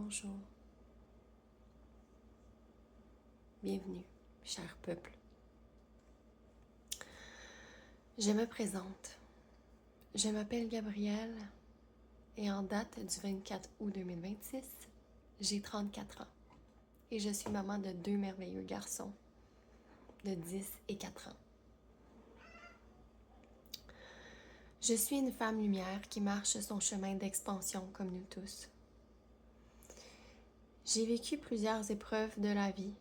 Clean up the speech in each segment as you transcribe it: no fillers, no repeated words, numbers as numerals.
Bonjour. Bienvenue, cher peuple. Je me présente. Je m'appelle Gabrielle et en date du 24 août 2026, j'ai 34 ans et je suis maman de 2 merveilleux garçons de 10 et 4 ans. Je suis une femme lumière qui marche son chemin d'expansion comme nous tous. J'ai vécu plusieurs épreuves de la vie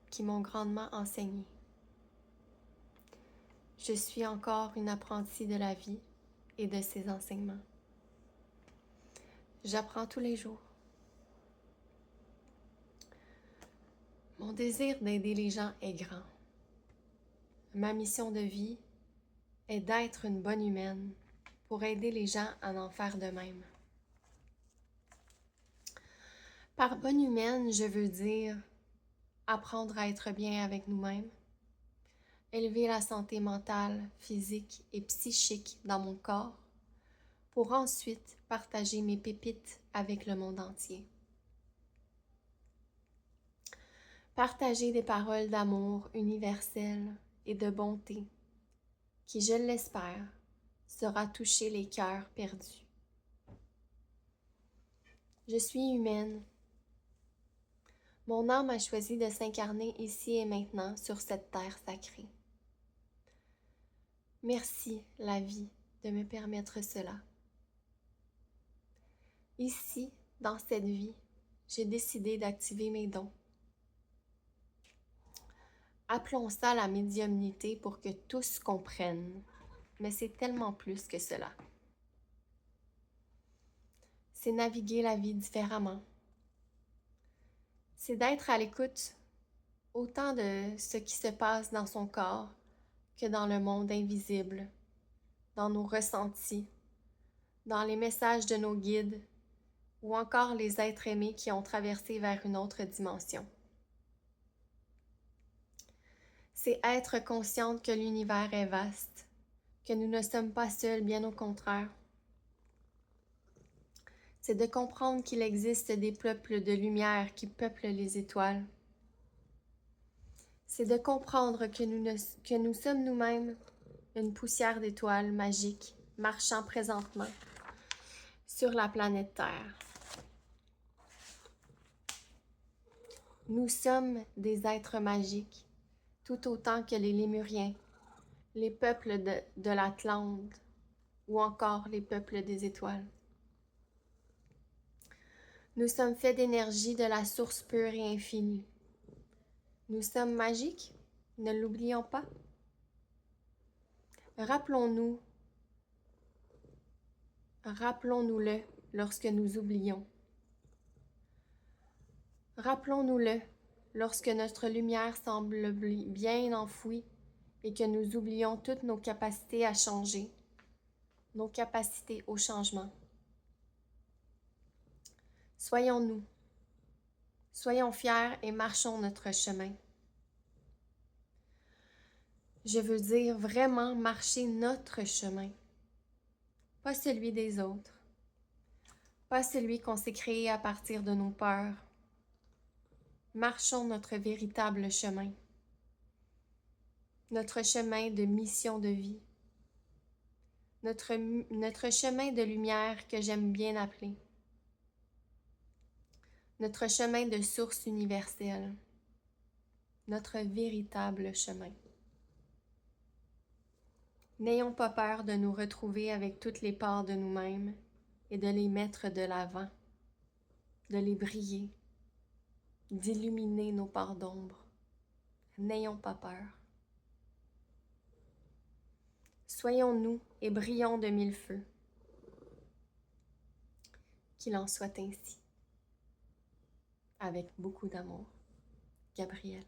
qui m'ont grandement enseigné. Je suis encore une apprentie de la vie et de ses enseignements. J'apprends tous les jours. Mon désir d'aider les gens est grand. Ma mission de vie est d'être une bonne humaine pour aider les gens à en faire de même. Par bonne humaine, je veux dire apprendre à être bien avec nous-mêmes, élever la santé mentale, physique et psychique dans mon corps, pour ensuite partager mes pépites avec le monde entier. Partager des paroles d'amour universelles et de bonté qui, je l'espère, saura toucher les cœurs perdus. Je suis humaine. Mon âme a choisi de s'incarner ici et maintenant sur cette terre sacrée. Merci, la vie, de me permettre cela. Ici, dans cette vie, j'ai décidé d'activer mes dons. Appelons ça la médiumnité pour que tous comprennent, mais c'est tellement plus que cela. C'est naviguer la vie différemment. C'est d'être à l'écoute autant de ce qui se passe dans son corps que dans le monde invisible, dans nos ressentis, dans les messages de nos guides ou encore les êtres aimés qui ont traversé vers une autre dimension. C'est être consciente que l'univers est vaste, que nous ne sommes pas seuls, bien au contraire. C'est de comprendre qu'il existe des peuples de lumière qui peuplent les étoiles. C'est de comprendre que nous sommes nous-mêmes une poussière d'étoiles magiques marchant présentement sur la planète Terre. Nous sommes des êtres magiques, tout autant que les Lémuriens, les peuples de l'Atlante ou encore les peuples des étoiles. Nous sommes faits d'énergie de la source pure et infinie. Nous sommes magiques, ne l'oublions pas. Rappelons-nous-le lorsque nous oublions. Rappelons-nous-le lorsque notre lumière semble bien enfouie et que nous oublions toutes nos capacités à changer, nos capacités au changement. Soyons-nous, soyons fiers et marchons notre chemin. Je veux dire vraiment marcher notre chemin, pas celui des autres, pas celui qu'on s'est créé à partir de nos peurs. Marchons notre véritable chemin, notre chemin de mission de vie, notre chemin de lumière que j'aime bien appeler, notre chemin de source universelle, notre véritable chemin. N'ayons pas peur de nous retrouver avec toutes les parts de nous-mêmes et de les mettre de l'avant, de les briller, d'illuminer nos parts d'ombre. N'ayons pas peur. Soyons-nous et brillons de mille feux. Qu'il en soit ainsi. Avec beaucoup d'amour. Gabrielle.